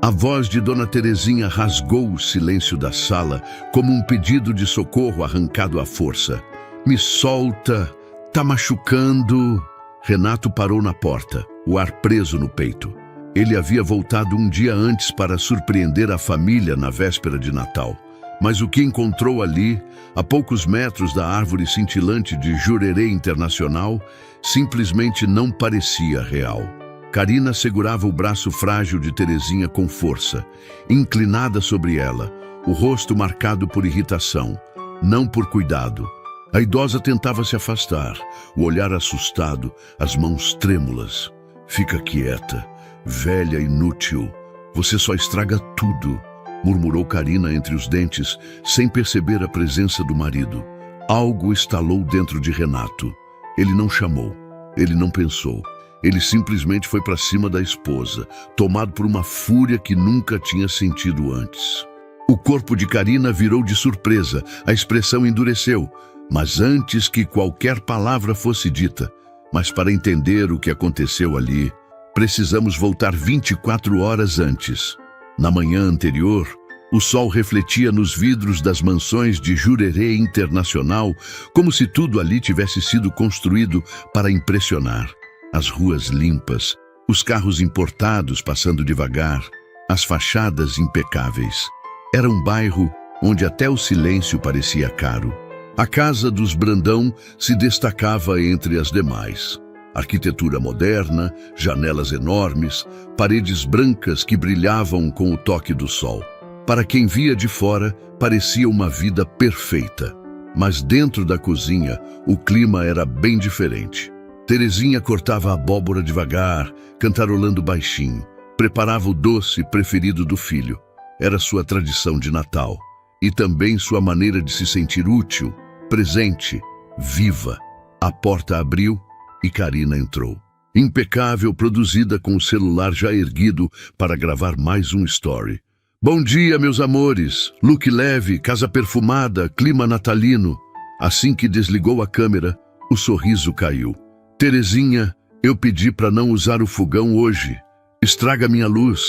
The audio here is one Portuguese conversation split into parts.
A voz de Dona Terezinha rasgou o silêncio da sala como um pedido de socorro arrancado à força. Me solta, tá machucando. Renato parou na porta, o ar preso no peito. Ele havia voltado um dia antes para surpreender a família na véspera de Natal. Mas o que encontrou ali, a poucos metros da árvore cintilante de Jurerê Internacional, simplesmente não parecia real. Carina segurava o braço frágil de Terezinha com força, inclinada sobre ela, o rosto marcado por irritação, não por cuidado. A idosa tentava se afastar, o olhar assustado, as mãos trêmulas. Fica quieta, velha inútil, você só estraga tudo, murmurou Carina entre os dentes, sem perceber a presença do marido. Algo estalou dentro de Renato. Ele não chamou, ele não pensou. Ele simplesmente foi para cima da esposa, tomado por uma fúria que nunca tinha sentido antes. O corpo de Carina virou de surpresa, a expressão endureceu, mas antes que qualquer palavra fosse dita. Mas para entender o que aconteceu ali, precisamos voltar 24 horas antes. Na manhã anterior, o sol refletia nos vidros das mansões de Jurerê Internacional, como se tudo ali tivesse sido construído para impressionar. As ruas limpas, os carros importados passando devagar, as fachadas impecáveis. Era um bairro onde até o silêncio parecia caro. A casa dos Brandão se destacava entre as demais. Arquitetura moderna, janelas enormes, paredes brancas que brilhavam com o toque do sol. Para quem via de fora, parecia uma vida perfeita. Mas dentro da cozinha, o clima era bem diferente. Terezinha cortava a abóbora devagar, cantarolando baixinho. Preparava o doce preferido do filho. Era sua tradição de Natal. E também sua maneira de se sentir útil, presente, viva. A porta abriu e Carina entrou. Impecável, produzida com o celular já erguido para gravar mais um story. Bom dia, meus amores. Look leve, casa perfumada, clima natalino. Assim que desligou a câmera, o sorriso caiu. Terezinha, eu pedi para não usar o fogão hoje. Estraga minha luz.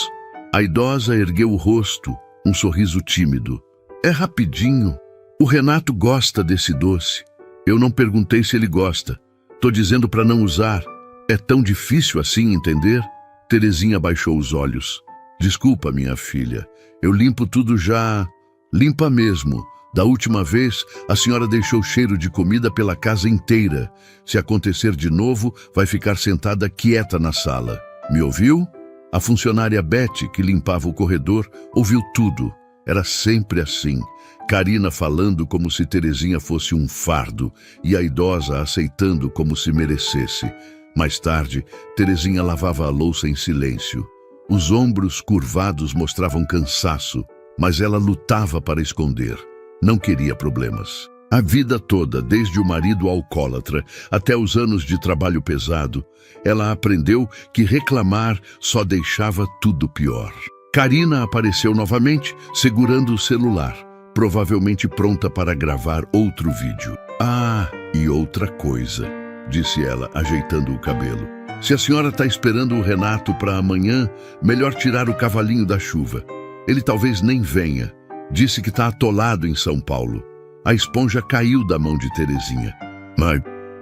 A idosa ergueu o rosto, um sorriso tímido. É rapidinho. O Renato gosta desse doce. Eu não perguntei se ele gosta. Tô dizendo para não usar. É tão difícil assim entender? Terezinha baixou os olhos. Desculpa, minha filha. Eu limpo tudo já. Limpa mesmo. Da última vez, a senhora deixou cheiro de comida pela casa inteira. Se acontecer de novo, vai ficar sentada quieta na sala. Me ouviu? A funcionária Betty, que limpava o corredor, ouviu tudo. Era sempre assim. Carina falando como se Terezinha fosse um fardo e a idosa aceitando como se merecesse. Mais tarde, Terezinha lavava a louça em silêncio. Os ombros curvados mostravam cansaço, mas ela lutava para esconder. Não queria problemas. A vida toda, desde o marido alcoólatra até os anos de trabalho pesado, ela aprendeu que reclamar só deixava tudo pior. Carina apareceu novamente, segurando o celular, provavelmente pronta para gravar outro vídeo. Ah, e outra coisa, disse ela, ajeitando o cabelo. Se a senhora está esperando o Renato para amanhã, melhor tirar o cavalinho da chuva. Ele talvez nem venha. Disse que está atolado em São Paulo. A esponja caiu da mão de Terezinha.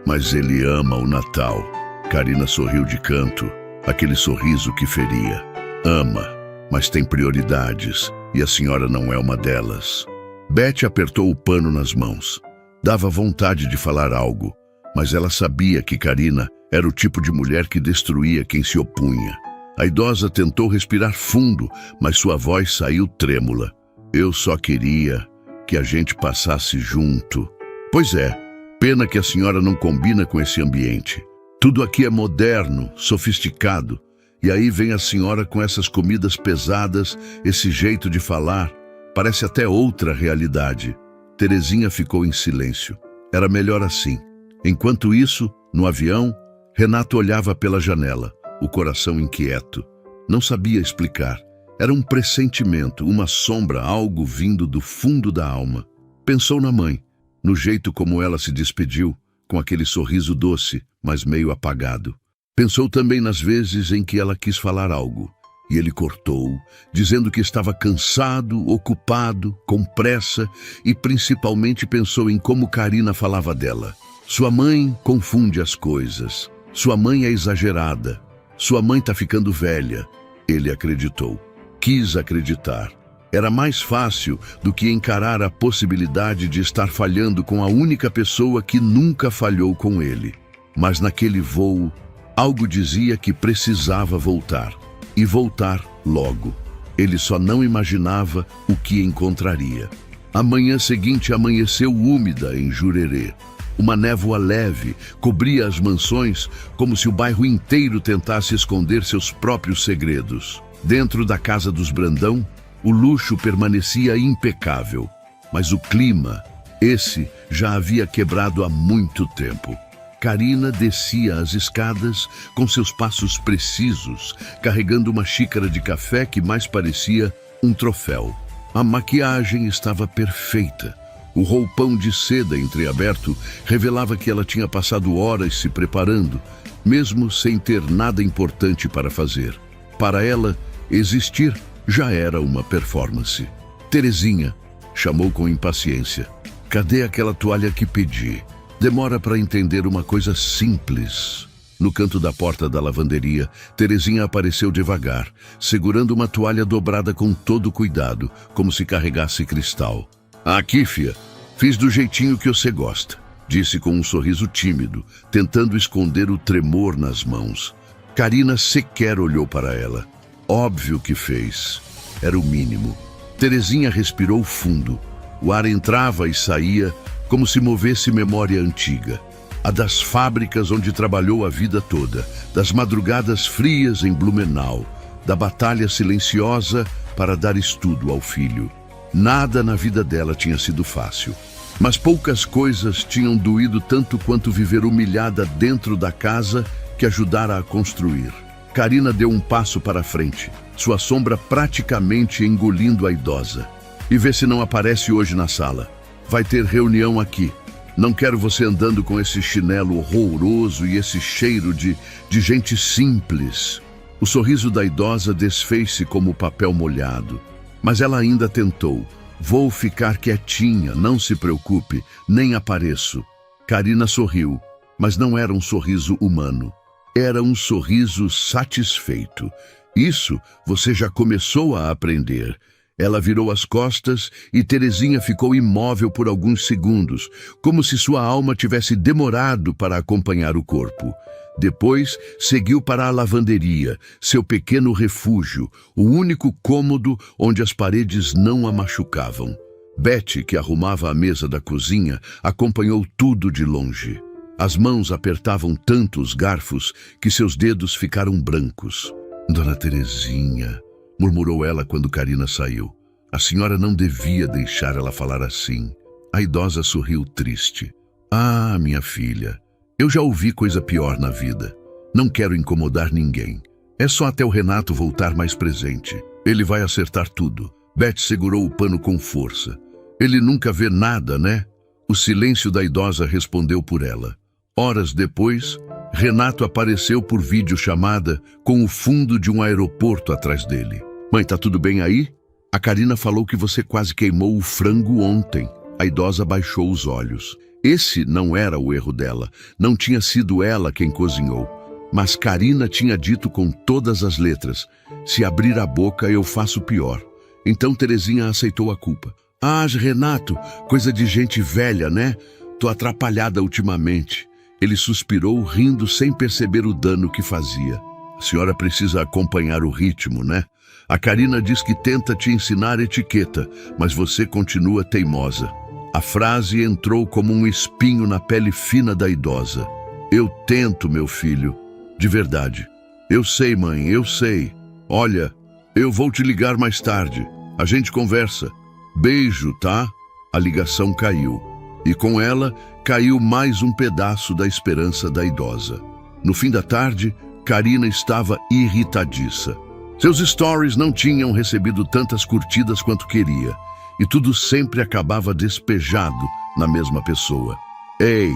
Mas ele ama o Natal. Carina sorriu de canto, aquele sorriso que feria. Ama, mas tem prioridades, e a senhora não é uma delas. Betty apertou o pano nas mãos. Dava vontade de falar algo, mas ela sabia que Carina era o tipo de mulher que destruía quem se opunha. A idosa tentou respirar fundo, mas sua voz saiu trêmula. Eu só queria que a gente passasse junto. Pois é, pena que a senhora não combina com esse ambiente. Tudo aqui é moderno, sofisticado. E aí vem a senhora com essas comidas pesadas, esse jeito de falar. Parece até outra realidade. Terezinha ficou em silêncio. Era melhor assim. Enquanto isso, no avião, Renato olhava pela janela, o coração inquieto. Não sabia explicar. Era um pressentimento, uma sombra, algo vindo do fundo da alma. Pensou na mãe, no jeito como ela se despediu, com aquele sorriso doce, mas meio apagado. Pensou também nas vezes em que ela quis falar algo, E ele cortou, dizendo que estava cansado, ocupado, com pressa e principalmente pensou em como Karina falava dela. Sua mãe confunde as coisas. Sua mãe é exagerada. Sua mãe está ficando velha. Ele acreditou. Quis acreditar. Era mais fácil do que encarar a possibilidade de estar falhando com a única pessoa que nunca falhou com ele. Mas naquele voo, algo dizia que precisava voltar. E voltar logo. Ele só não imaginava o que encontraria. A manhã seguinte amanheceu úmida em Jurerê. Uma névoa leve cobria as mansões como se o bairro inteiro tentasse esconder seus próprios segredos. Dentro da casa dos Brandão, o luxo permanecia impecável. Mas o clima, esse já havia quebrado há muito tempo. Karina descia as escadas com seus passos precisos, carregando uma xícara de café que mais parecia um troféu. A maquiagem estava perfeita. O roupão de seda entreaberto revelava que ela tinha passado horas se preparando, mesmo sem ter nada importante para fazer. Para ela, existir já era uma performance. Terezinha, chamou com impaciência. Cadê aquela toalha que pedi? Demora para entender uma coisa simples. No canto da porta da lavanderia, Terezinha apareceu devagar, segurando uma toalha dobrada com todo cuidado, como se carregasse cristal. Aqui, fia, fiz do jeitinho que você gosta, disse com um sorriso tímido, tentando esconder o tremor nas mãos. Karina sequer olhou para ela. Óbvio que fez. Era o mínimo. Terezinha respirou fundo. O ar entrava e saía, como se movesse memória antiga. A das fábricas onde trabalhou a vida toda, das madrugadas frias em Blumenau, da batalha silenciosa para dar estudo ao filho. Nada na vida dela tinha sido fácil. Mas poucas coisas tinham doído tanto quanto viver humilhada dentro da casa que ajudara a construir. Karina deu um passo para a frente, sua sombra praticamente engolindo a idosa. E vê se não aparece hoje na sala. Vai ter reunião aqui. Não quero você andando com esse chinelo horroroso e esse cheiro de gente simples. O sorriso da idosa desfez-se como papel molhado. Mas ela ainda tentou. Vou ficar quietinha, não se preocupe, nem apareço. Karina sorriu, mas não era um sorriso humano. Era um sorriso satisfeito. Isso você já começou a aprender. Ela virou as costas e Terezinha ficou imóvel por alguns segundos, como se sua alma tivesse demorado para acompanhar o corpo. Depois, seguiu para a lavanderia, seu pequeno refúgio, o único cômodo onde as paredes não a machucavam. Betty, que arrumava a mesa da cozinha, acompanhou tudo de longe. As mãos apertavam tanto os garfos que seus dedos ficaram brancos. Dona Terezinha, murmurou ela quando Karina saiu. A senhora não devia deixar ela falar assim. A idosa sorriu triste. Ah, minha filha, eu já ouvi coisa pior na vida. Não quero incomodar ninguém. É só até o Renato voltar mais presente. Ele vai acertar tudo. Beth segurou o pano com força. Ele nunca vê nada, né? O silêncio da idosa respondeu por ela. Horas depois, Renato apareceu por videochamada com o fundo de um aeroporto atrás dele. Mãe, tá tudo bem aí? A Karina falou que você quase queimou o frango ontem. A idosa baixou os olhos. Esse não era o erro dela. Não tinha sido ela quem cozinhou. Mas Karina tinha dito com todas as letras: se abrir a boca, eu faço pior. Então Terezinha aceitou a culpa. Ah, Renato, coisa de gente velha, né? Tô atrapalhada ultimamente. Ele suspirou, rindo sem perceber o dano que fazia. A senhora precisa acompanhar o ritmo, né? A Karina diz que tenta te ensinar etiqueta, mas você continua teimosa. A frase entrou como um espinho na pele fina da idosa. Eu tento, meu filho. De verdade. Eu sei, mãe, eu sei. Olha, eu vou te ligar mais tarde. A gente conversa. Beijo, tá? A ligação caiu. E com ela, caiu mais um pedaço da esperança da idosa. No fim da tarde, Karina estava irritadiça. Seus stories não tinham recebido tantas curtidas quanto queria, e tudo sempre acabava despejado na mesma pessoa. Ei,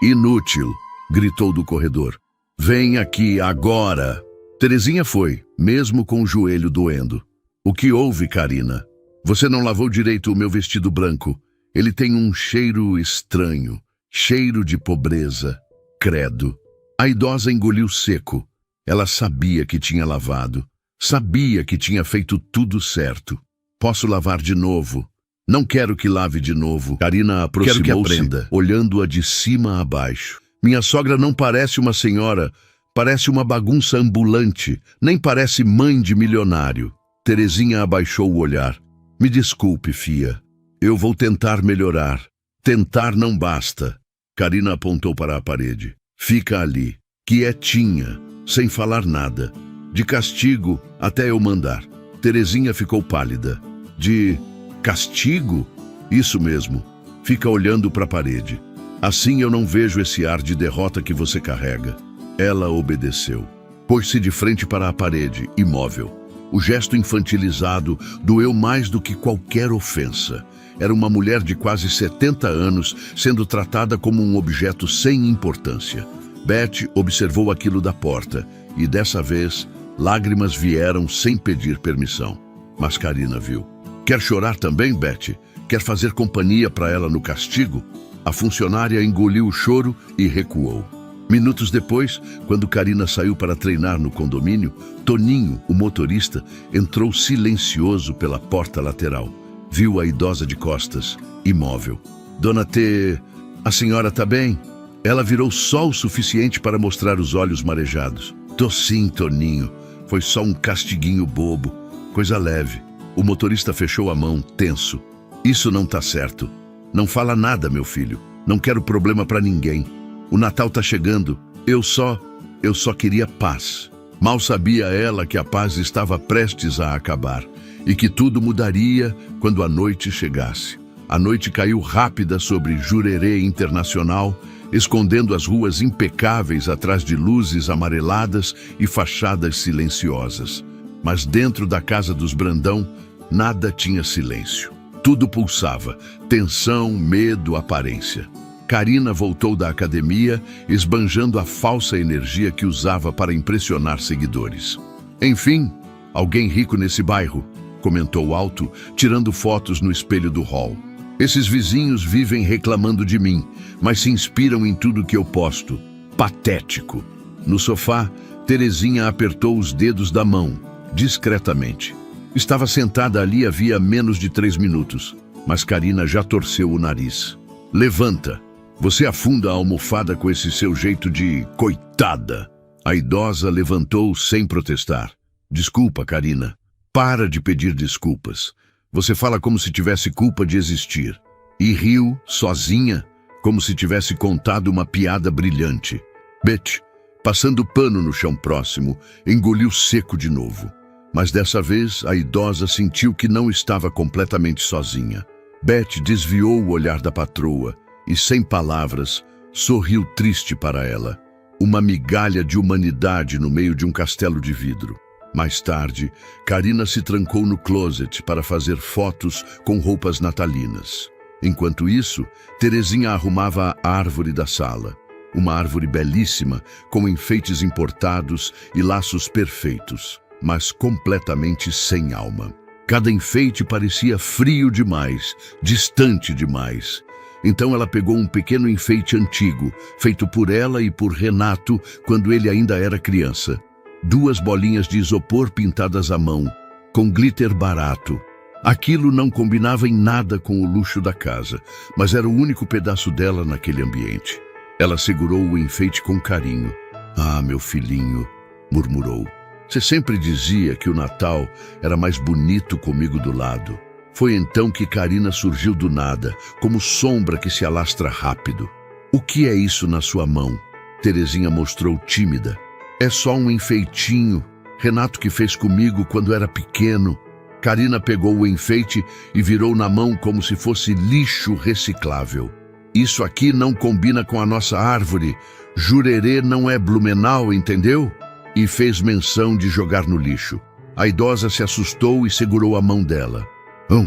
inútil, gritou do corredor. Vem aqui agora. Terezinha foi, mesmo com o joelho doendo. O que houve, Karina? Você não lavou direito o meu vestido branco. Ele tem um cheiro estranho, cheiro de pobreza. Credo. A idosa engoliu seco. Ela sabia que tinha lavado. Sabia que tinha feito tudo certo. Posso lavar de novo? Não quero que lave de novo. Karina aproximou-se, olhando-a de cima a baixo. Minha sogra não parece uma senhora, parece uma bagunça ambulante, nem parece mãe de milionário. Terezinha abaixou o olhar. Me desculpe, fia. Eu vou tentar melhorar. Tentar não basta. Karina apontou para a parede. Fica ali, quietinha, sem falar nada. De castigo até eu mandar. Terezinha ficou pálida. De castigo? Isso mesmo. Fica olhando para a parede. Assim eu não vejo esse ar de derrota que você carrega. Ela obedeceu. Pôs-se de frente para a parede, imóvel. O gesto infantilizado doeu mais do que qualquer ofensa. Era uma mulher de quase 70 anos sendo tratada como um objeto sem importância. Beth observou aquilo da porta e, dessa vez, lágrimas vieram sem pedir permissão. Mas Karina viu. Quer chorar também, Beth? Quer fazer companhia para ela no castigo? A funcionária engoliu o choro e recuou. Minutos depois, quando Karina saiu para treinar no condomínio, Toninho, o motorista, entrou silencioso pela porta lateral. Viu a idosa de costas, imóvel. Dona T, a senhora tá bem? Ela virou só o suficiente para mostrar os olhos marejados. Tô sim, Toninho. Foi só um castiguinho bobo. Coisa leve. O motorista fechou a mão, tenso. Isso não tá certo. Não fala nada, meu filho. Não quero problema para ninguém. O Natal tá chegando. Eu só queria paz. Mal sabia ela que a paz estava prestes a acabar e que tudo mudaria quando a noite chegasse. A noite caiu rápida sobre Jurerê Internacional, escondendo as ruas impecáveis atrás de luzes amareladas e fachadas silenciosas. Mas dentro da casa dos Brandão, nada tinha silêncio. Tudo pulsava, tensão, medo, aparência. Karina voltou da academia, esbanjando a falsa energia que usava para impressionar seguidores. Enfim, alguém rico nesse bairro, comentou alto, tirando fotos no espelho do hall. Esses vizinhos vivem reclamando de mim, mas se inspiram em tudo que eu posto. Patético. No sofá, Terezinha apertou os dedos da mão, discretamente. Estava sentada ali havia menos de 3 minutos, mas Karina já torceu o nariz. Levanta. Você afunda a almofada com esse seu jeito de coitada. A idosa levantou sem protestar. Desculpa, Karina. Para de pedir desculpas. Você fala como se tivesse culpa de existir. E riu, sozinha, como se tivesse contado uma piada brilhante. Beth, passando pano no chão próximo, engoliu seco de novo. Mas dessa vez, a idosa sentiu que não estava completamente sozinha. Beth desviou o olhar da patroa e, sem palavras, sorriu triste para ela. Uma migalha de humanidade no meio de um castelo de vidro. Mais tarde, Karina se trancou no closet para fazer fotos com roupas natalinas. Enquanto isso, Terezinha arrumava a árvore da sala. Uma árvore belíssima, com enfeites importados e laços perfeitos, mas completamente sem alma. Cada enfeite parecia frio demais, distante demais. Então ela pegou um pequeno enfeite antigo, feito por ela e por Renato quando ele ainda era criança. 2 bolinhas de isopor pintadas à mão, com glitter barato. Aquilo não combinava em nada com o luxo da casa, mas era o único pedaço dela naquele ambiente. Ela segurou o enfeite com carinho. Ah, meu filhinho, murmurou. Você sempre dizia que o Natal era mais bonito comigo do lado. Foi então que Karina surgiu do nada, como sombra que se alastra rápido. O que é isso na sua mão? Terezinha mostrou tímida. É só um enfeitinho. Renato que fez comigo quando era pequeno. Karina pegou o enfeite e virou na mão como se fosse lixo reciclável. Isso aqui não combina com a nossa árvore. Jurerê não é Blumenau, entendeu? E fez menção de jogar no lixo. A idosa se assustou e segurou a mão dela.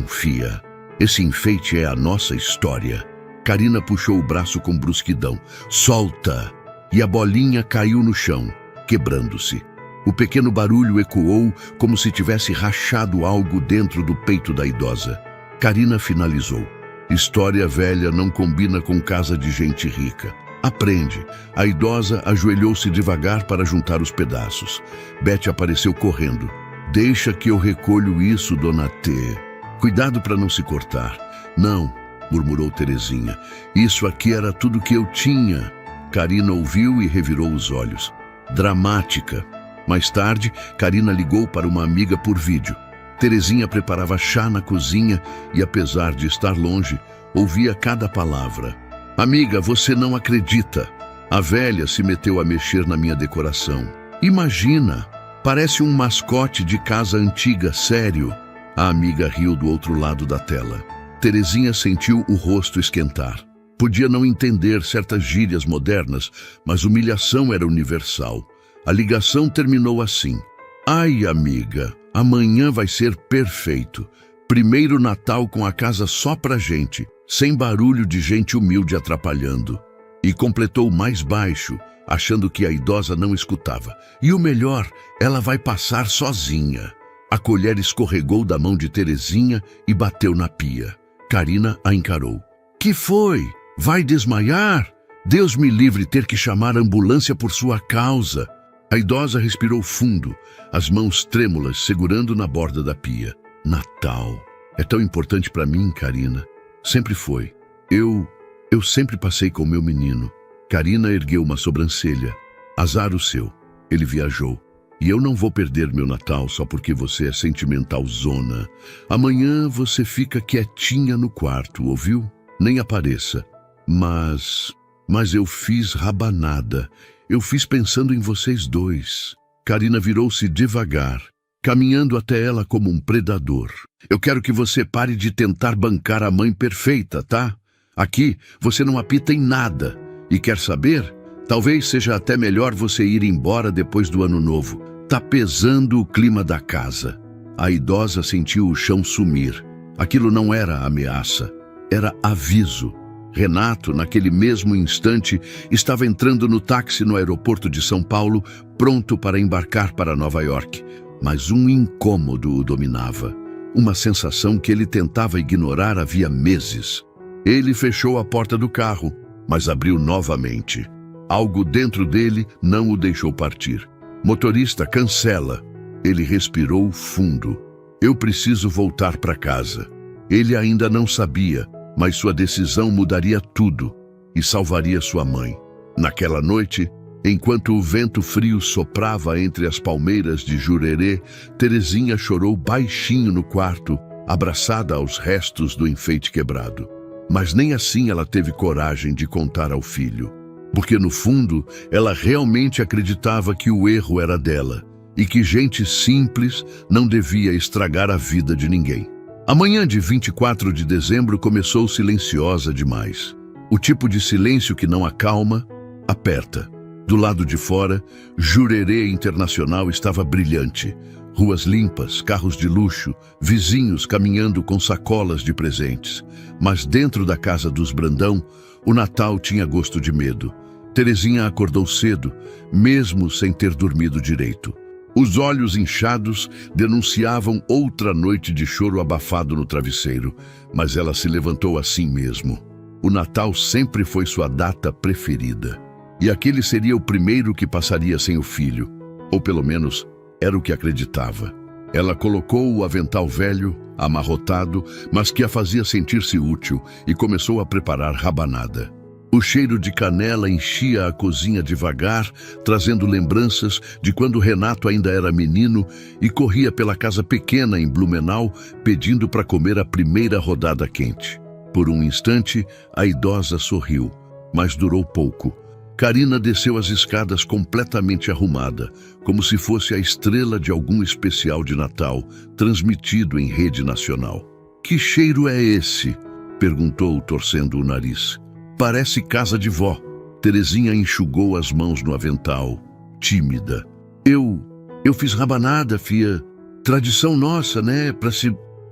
Fia, esse enfeite é a nossa história. Karina puxou o braço com brusquidão. Solta! E a bolinha caiu no chão, quebrando-se. O pequeno barulho ecoou como se tivesse rachado algo dentro do peito da idosa. Carina finalizou. História velha não combina com casa de gente rica. Aprende. A idosa ajoelhou-se devagar para juntar os pedaços. Beth apareceu correndo. Deixa que eu recolho isso, dona T. Cuidado para não se cortar. Não, murmurou Terezinha. Isso aqui era tudo que eu tinha. Carina ouviu e revirou os olhos. Dramática. Mais tarde, Carina ligou para uma amiga por vídeo. Terezinha preparava chá na cozinha e, apesar de estar longe, ouvia cada palavra. Amiga, você não acredita. A velha se meteu a mexer na minha decoração. Imagina, parece um mascote de casa antiga, sério. A amiga riu do outro lado da tela. Terezinha sentiu o rosto esquentar. Podia não entender certas gírias modernas, mas humilhação era universal. A ligação terminou assim. Ai, amiga, amanhã vai ser perfeito. Primeiro Natal com a casa só pra gente, sem barulho de gente humilde atrapalhando. E completou mais baixo, achando que a idosa não escutava. E o melhor, ela vai passar sozinha. A colher escorregou da mão de Terezinha e bateu na pia. Carina a encarou. Que foi? Vai desmaiar? Deus me livre ter que chamar a ambulância por sua causa. A idosa respirou fundo, as mãos trêmulas segurando na borda da pia. Natal. É tão importante para mim, Carina. Sempre foi. Eu sempre passei com meu menino. Carina ergueu uma sobrancelha. Azar o seu. Ele viajou. E eu não vou perder meu Natal só porque você é sentimentalzona. Amanhã você fica quietinha no quarto, ouviu? Nem apareça. Mas eu fiz rabanada. Eu fiz pensando em vocês dois. Carina virou-se devagar, caminhando até ela como um predador. Eu quero que você pare de tentar bancar a mãe perfeita, tá? Aqui você não apita em nada. E quer saber? Talvez seja até melhor você ir embora depois do ano novo. Tá pesando o clima da casa. A idosa sentiu o chão sumir. Aquilo não era ameaça, era aviso. Renato, naquele mesmo instante, estava entrando no táxi no aeroporto de São Paulo, pronto para embarcar para Nova York. Mas um incômodo o dominava. Uma sensação que ele tentava ignorar havia meses. Ele fechou a porta do carro, mas abriu novamente. Algo dentro dele não o deixou partir. Motorista, cancela. Ele respirou fundo. Eu preciso voltar para casa. Ele ainda não sabia, mas sua decisão mudaria tudo e salvaria sua mãe. Naquela noite, enquanto o vento frio soprava entre as palmeiras de Jurerê, Terezinha chorou baixinho no quarto, abraçada aos restos do enfeite quebrado. Mas nem assim ela teve coragem de contar ao filho, porque no fundo ela realmente acreditava que o erro era dela e que gente simples não devia estragar a vida de ninguém. A manhã de 24 de dezembro começou silenciosa demais. O tipo de silêncio que não acalma, aperta. Do lado de fora, Jurerê Internacional estava brilhante. Ruas limpas, carros de luxo, vizinhos caminhando com sacolas de presentes. Mas dentro da casa dos Brandão, o Natal tinha gosto de medo. Terezinha acordou cedo, mesmo sem ter dormido direito. Os olhos inchados denunciavam outra noite de choro abafado no travesseiro, mas ela se levantou assim mesmo. O Natal sempre foi sua data preferida. E aquele seria o primeiro que passaria sem o filho, ou pelo menos era o que acreditava. Ela colocou o avental velho, amarrotado, mas que a fazia sentir-se útil, e começou a preparar rabanada. O cheiro de canela enchia a cozinha devagar, trazendo lembranças de quando Renato ainda era menino e corria pela casa pequena em Blumenau, pedindo para comer a primeira rodada quente. Por um instante, a idosa sorriu, mas durou pouco. Carina desceu as escadas completamente arrumada, como se fosse a estrela de algum especial de Natal, transmitido em rede nacional. Que cheiro é esse? Perguntou, torcendo o nariz. Parece casa de vó. Terezinha enxugou as mãos no avental, tímida. Eu fiz rabanada, fia. Tradição nossa, né?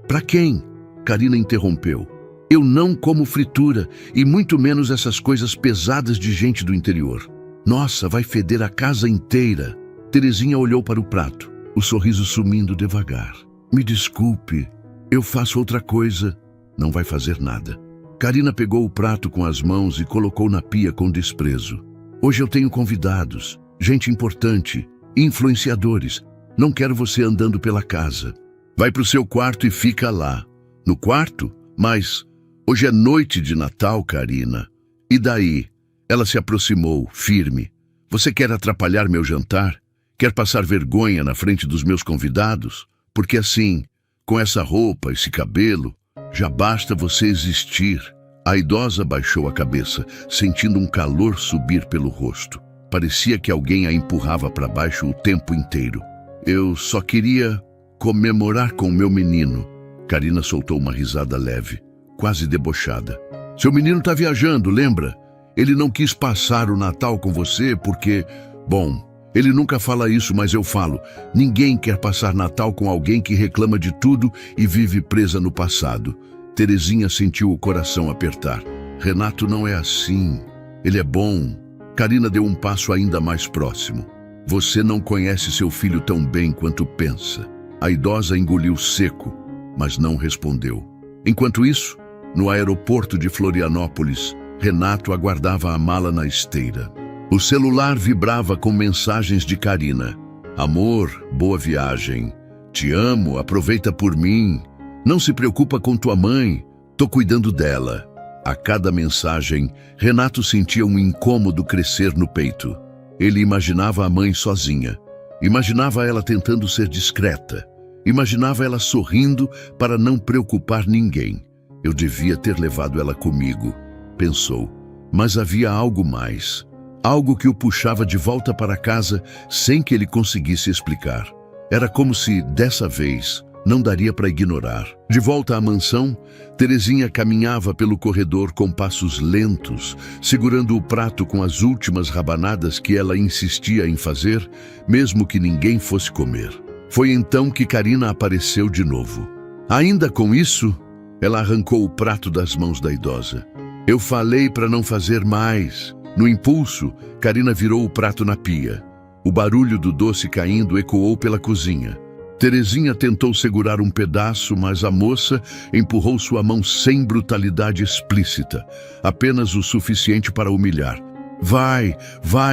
Pra quem? Carina interrompeu. Eu não como fritura, e muito menos essas coisas pesadas de gente do interior. Nossa, vai feder a casa inteira. Terezinha olhou para o prato, o sorriso sumindo devagar. Me desculpe, eu faço outra coisa. Não vai fazer nada. Karina pegou o prato com as mãos e colocou na pia com desprezo. Hoje eu tenho convidados, gente importante, influenciadores. Não quero você andando pela casa. Vai para o seu quarto e fica lá. No quarto? Mas hoje é noite de Natal, Karina. E daí? Ela se aproximou, firme. Você quer atrapalhar meu jantar? Quer passar vergonha na frente dos meus convidados? Porque assim, com essa roupa, esse cabelo, já basta você existir. A idosa baixou a cabeça, sentindo um calor subir pelo rosto. Parecia que alguém a empurrava para baixo o tempo inteiro. Eu só queria comemorar com o meu menino. Karina soltou uma risada leve, quase debochada. Seu menino está viajando, lembra? Ele não quis passar o Natal com você porque... Bom, ele nunca fala isso, mas eu falo. Ninguém quer passar Natal com alguém que reclama de tudo e vive presa no passado. Terezinha sentiu o coração apertar. Renato não é assim. Ele é bom. Karina deu um passo ainda mais próximo. Você não conhece seu filho tão bem quanto pensa. A idosa engoliu seco, mas não respondeu. Enquanto isso, no aeroporto de Florianópolis, Renato aguardava a mala na esteira. O celular vibrava com mensagens de Karina. Amor, boa viagem. Te amo, aproveita por mim. Não se preocupa com tua mãe, tô cuidando dela. A cada mensagem, Renato sentia um incômodo crescer no peito. Ele imaginava a mãe sozinha. Imaginava ela tentando ser discreta. Imaginava ela sorrindo para não preocupar ninguém. Eu devia ter levado ela comigo, pensou. Mas havia algo mais. Algo que o puxava de volta para casa sem que ele conseguisse explicar. Era como se, dessa vez, não daria para ignorar. De volta à mansão, Terezinha caminhava pelo corredor com passos lentos, segurando o prato com as últimas rabanadas que ela insistia em fazer, mesmo que ninguém fosse comer. Foi então que Karina apareceu de novo. Ainda com isso, ela arrancou o prato das mãos da idosa. Eu falei para não fazer mais. No impulso, Karina virou o prato na pia. O barulho do doce caindo ecoou pela cozinha. Terezinha tentou segurar um pedaço, mas a moça empurrou sua mão sem brutalidade explícita, apenas o suficiente para humilhar. Vai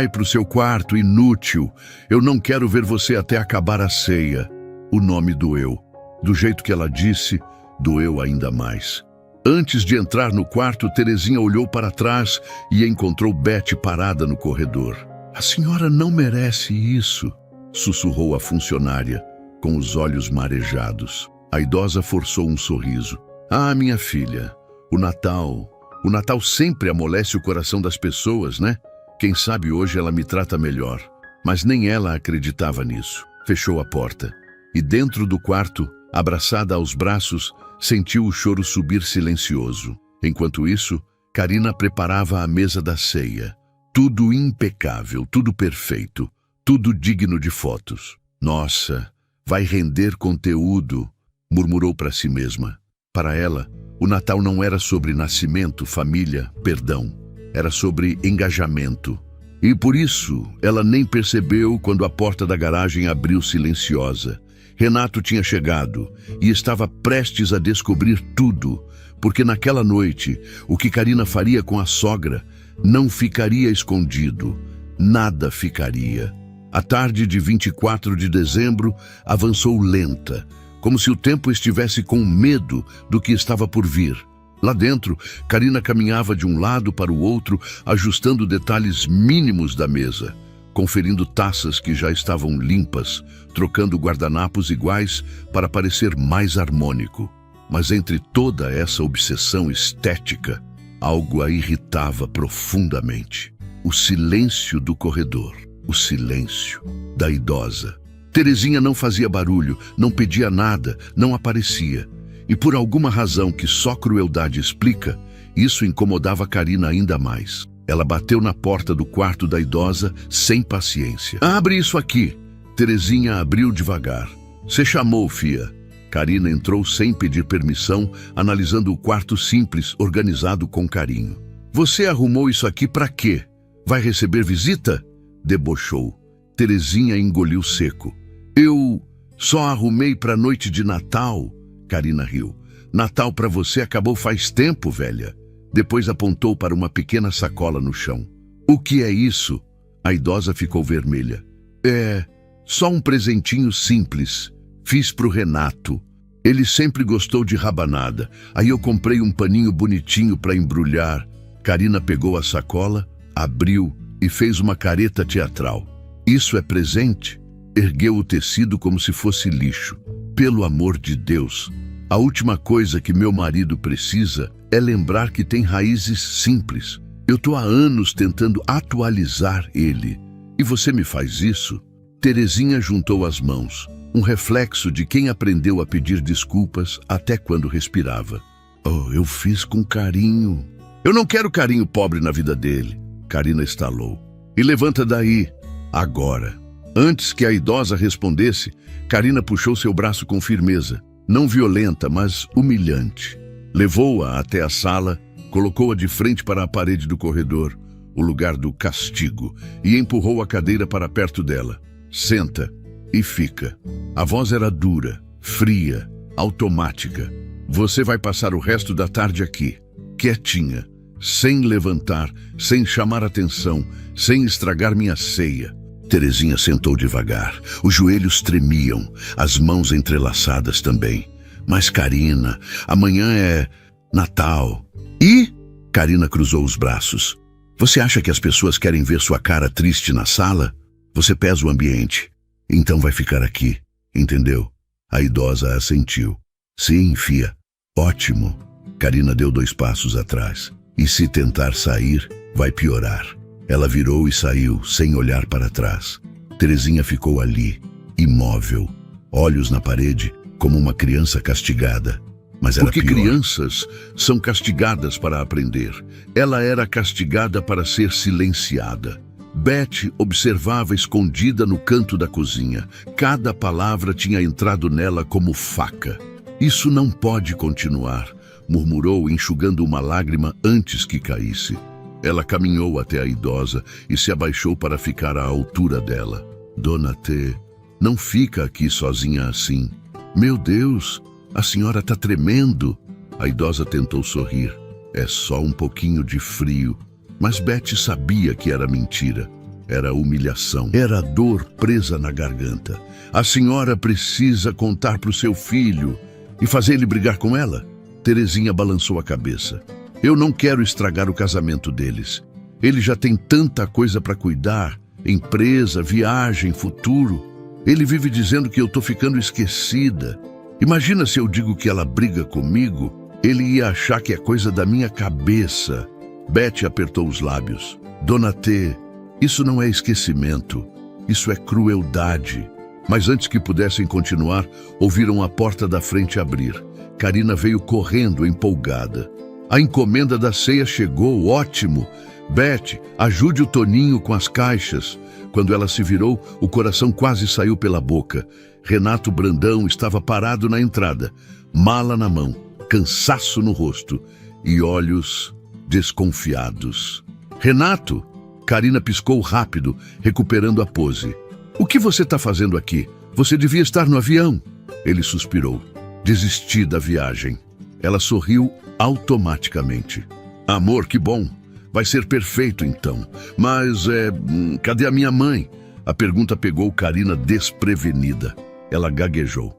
para o seu quarto, inútil. Eu não quero ver você até acabar a ceia. O nome doeu. Do jeito que ela disse, doeu ainda mais. Antes de entrar no quarto, Terezinha olhou para trás e encontrou Beth parada no corredor. A senhora não merece isso, sussurrou a funcionária, com os olhos marejados. A idosa forçou um sorriso. Ah, minha filha, o Natal sempre amolece o coração das pessoas, né? Quem sabe hoje ela me trata melhor. Mas nem ela acreditava nisso. Fechou a porta. E dentro do quarto, abraçada aos braços, sentiu o choro subir silencioso. Enquanto isso, Karina preparava a mesa da ceia. Tudo impecável, tudo perfeito, tudo digno de fotos. Nossa, vai render conteúdo, murmurou para si mesma. Para ela, o Natal não era sobre nascimento, família, perdão. Era sobre engajamento. E por isso, ela nem percebeu quando a porta da garagem abriu silenciosa. Renato tinha chegado e estava prestes a descobrir tudo, porque naquela noite, o que Karina faria com a sogra não ficaria escondido. Nada ficaria. A tarde de 24 de dezembro avançou lenta, como se o tempo estivesse com medo do que estava por vir. Lá dentro, Karina caminhava de um lado para o outro, ajustando detalhes mínimos da mesa, conferindo taças que já estavam limpas, trocando guardanapos iguais para parecer mais harmônico. Mas entre toda essa obsessão estética, algo a irritava profundamente. O silêncio do corredor, o silêncio da idosa. Terezinha não fazia barulho, não pedia nada, não aparecia. E por alguma razão que só crueldade explica, isso incomodava Karina ainda mais. Ela bateu na porta do quarto da idosa sem paciência. Abre isso aqui. Terezinha abriu devagar. Você chamou, fia. Karina entrou sem pedir permissão, analisando o quarto simples, organizado com carinho. Você arrumou isso aqui para quê? Vai receber visita? Debochou. Terezinha engoliu seco. Eu só arrumei para noite de Natal. Karina riu. Natal para você acabou faz tempo, velha. Depois apontou para uma pequena sacola no chão. O que é isso? A idosa ficou vermelha. É só um presentinho simples. Fiz pro Renato. Ele sempre gostou de rabanada. Aí eu comprei um paninho bonitinho para embrulhar. Karina pegou a sacola, abriu e fez uma careta teatral. Isso é presente? Ergueu o tecido como se fosse lixo. Pelo amor de Deus, a última coisa que meu marido precisa é lembrar que tem raízes simples. Eu tô há anos tentando atualizar ele. E você me faz isso? Terezinha juntou as mãos, um reflexo de quem aprendeu a pedir desculpas até quando respirava. Oh, eu fiz com carinho. Eu não quero carinho pobre na vida dele. Karina estalou. E levanta daí, agora. Antes que a idosa respondesse, Karina puxou seu braço com firmeza, não violenta, mas humilhante. Levou-a até a sala, colocou-a de frente para a parede do corredor, o lugar do castigo, e empurrou a cadeira para perto dela. Senta e fica. A voz era dura, fria, automática. Você vai passar o resto da tarde aqui, quietinha, sem levantar, sem chamar atenção, sem estragar minha ceia. Terezinha sentou devagar. Os joelhos tremiam, as mãos entrelaçadas também. Mas Karina, amanhã é Natal. E? Karina cruzou os braços. Você acha que as pessoas querem ver sua cara triste na sala? Você pesa o ambiente. Então vai ficar aqui, entendeu? A idosa assentiu. Sim, fia. Ótimo. Karina deu 2 passos atrás. E se tentar sair, vai piorar. Ela virou e saiu, sem olhar para trás. Terezinha ficou ali, imóvel, olhos na parede, como uma criança castigada. Mas era pior. Porque crianças são castigadas para aprender. Ela era castigada para ser silenciada. Beth observava escondida no canto da cozinha. Cada palavra tinha entrado nela como faca. Isso não pode continuar, murmurou, enxugando uma lágrima antes que caísse. Ela caminhou até a idosa e se abaixou para ficar à altura dela. Dona T, não fica aqui sozinha assim. Meu Deus, a senhora está tremendo. A idosa tentou sorrir. É só um pouquinho de frio. Mas Beth sabia que era mentira. Era humilhação. Era dor presa na garganta. A senhora precisa contar para o seu filho e fazer ele brigar com ela? Terezinha balançou a cabeça. Eu não quero estragar o casamento deles. Ele já tem tanta coisa para cuidar. Empresa, viagem, futuro. Ele vive dizendo que eu tô ficando esquecida. Imagina se eu digo que ela briga comigo. Ele ia achar que é coisa da minha cabeça. Beth apertou os lábios. Dona T, isso não é esquecimento. Isso é crueldade. Mas antes que pudessem continuar, ouviram a porta da frente abrir. Karina veio correndo, empolgada. A encomenda da ceia chegou, ótimo. Beth, ajude o Toninho com as caixas. Quando ela se virou, o coração quase saiu pela boca. Renato Brandão estava parado na entrada, mala na mão, cansaço no rosto e olhos desconfiados. Renato! Karina piscou rápido, recuperando a pose. O que você está fazendo aqui? Você devia estar no avião. Ele suspirou. Desisti da viagem. Ela sorriu automaticamente. Amor, que bom. Vai ser perfeito então. Mas, cadê a minha mãe? A pergunta pegou Karina desprevenida. Ela gaguejou.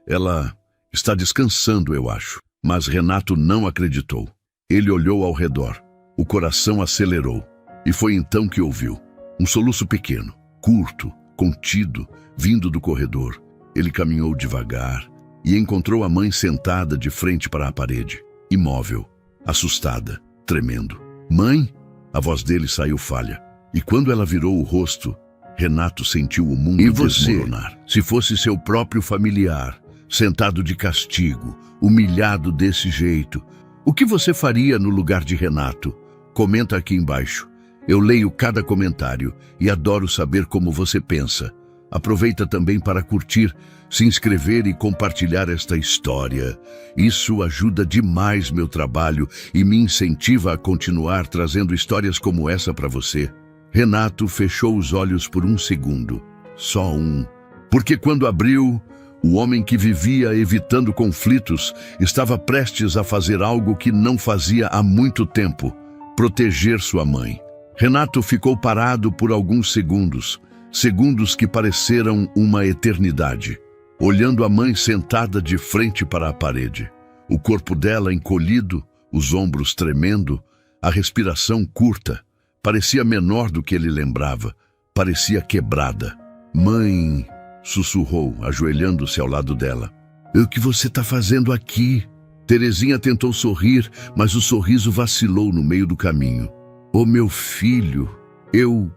Ela está descansando, eu acho. Mas Renato não acreditou. Ele olhou ao redor. O coração acelerou. E foi então que ouviu. Um soluço pequeno, curto, contido, vindo do corredor. Ele caminhou devagar e encontrou a mãe sentada de frente para a parede, imóvel, assustada, tremendo. Mãe? A voz dele saiu falha. E quando ela virou o rosto, Renato sentiu o mundo desmoronar. Se fosse seu próprio familiar, sentado de castigo, humilhado desse jeito, o que você faria no lugar de Renato? Comenta aqui embaixo. Eu leio cada comentário e adoro saber como você pensa. Aproveita também para curtir, se inscrever e compartilhar esta história. Isso ajuda demais meu trabalho e me incentiva a continuar trazendo histórias como essa para você. Renato fechou os olhos por um segundo. Só um. Porque quando abriu, o homem que vivia evitando conflitos estava prestes a fazer algo que não fazia há muito tempo: proteger sua mãe. Renato ficou parado por alguns segundos, segundos que pareceram uma eternidade, olhando a mãe sentada de frente para a parede. O corpo dela encolhido, os ombros tremendo, a respiração curta. Parecia menor do que ele lembrava, parecia quebrada. Mãe, sussurrou, ajoelhando-se ao lado dela. O que você está fazendo aqui? Terezinha tentou sorrir, mas o sorriso vacilou no meio do caminho. Oh, meu filho, eu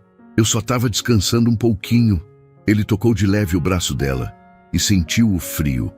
só estava descansando um pouquinho. Ele tocou de leve o braço dela e sentiu o frio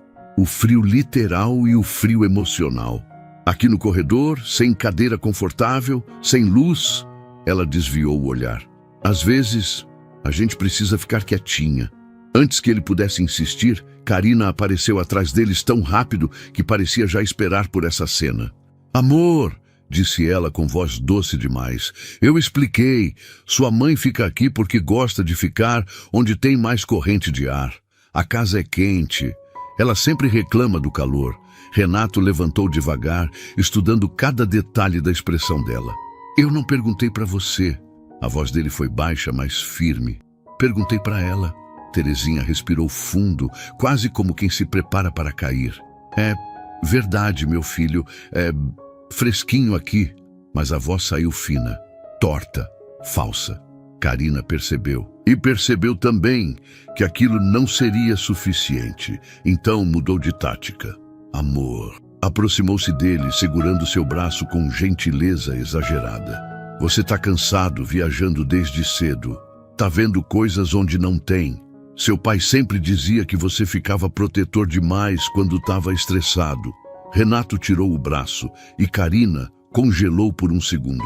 literal e o frio emocional. Aqui no corredor, sem cadeira confortável, sem luz, ela desviou o olhar. Às vezes, a gente precisa ficar quietinha. Antes que ele pudesse insistir, Karina apareceu atrás deles tão rápido que parecia já esperar por essa cena. Amor, disse ela com voz doce demais. Eu expliquei. Sua mãe fica aqui porque gosta de ficar onde tem mais corrente de ar. A casa é quente. Ela sempre reclama do calor. Renato levantou devagar, estudando cada detalhe da expressão dela. Eu não perguntei para você. A voz dele foi baixa, mas firme. Perguntei para ela. Terezinha respirou fundo, quase como quem se prepara para cair. É verdade, meu filho. É fresquinho aqui. Mas a voz saiu fina, torta, falsa. Karina percebeu. E percebeu também que aquilo não seria suficiente. Então mudou de tática. Amor. Aproximou-se dele, segurando seu braço com gentileza exagerada. Você está cansado, viajando desde cedo. Tá vendo coisas onde não tem. Seu pai sempre dizia que você ficava protetor demais quando estava estressado. Renato tirou o braço e Karina congelou por um segundo.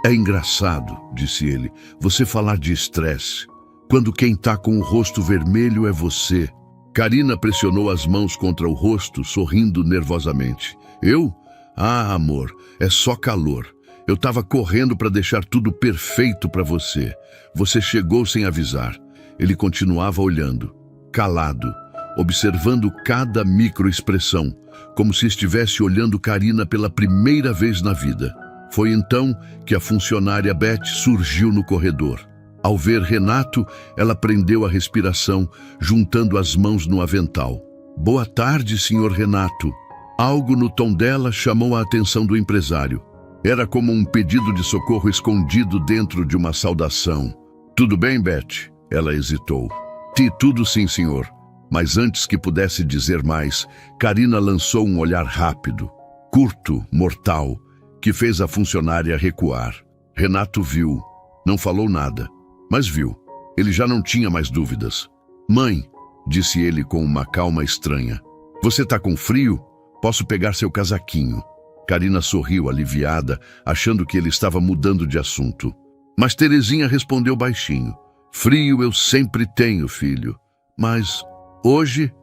É engraçado, disse ele, você falar de estresse, quando quem tá com o rosto vermelho é você. Karina pressionou as mãos contra o rosto, sorrindo nervosamente. Eu? Ah, amor, é só calor. Eu estava correndo para deixar tudo perfeito para você. Você chegou sem avisar. Ele continuava olhando, calado, observando cada microexpressão, como se estivesse olhando Karina pela primeira vez na vida. Foi então que a funcionária Beth surgiu no corredor. Ao ver Renato, ela prendeu a respiração, juntando as mãos no avental. Boa tarde, senhor Renato. Algo no tom dela chamou a atenção do empresário. Era como um pedido de socorro escondido dentro de uma saudação. Tudo bem, Beth? Ela hesitou. Tudo sim, senhor. Mas antes que pudesse dizer mais, Karina lançou um olhar rápido, curto, mortal, que fez a funcionária recuar. Renato viu. Não falou nada, mas viu. Ele já não tinha mais dúvidas. Mãe, disse ele com uma calma estranha. Você tá com frio? Posso pegar seu casaquinho. Karina sorriu aliviada, achando que ele estava mudando de assunto. Mas Terezinha respondeu baixinho. Frio eu sempre tenho, filho. Mas hoje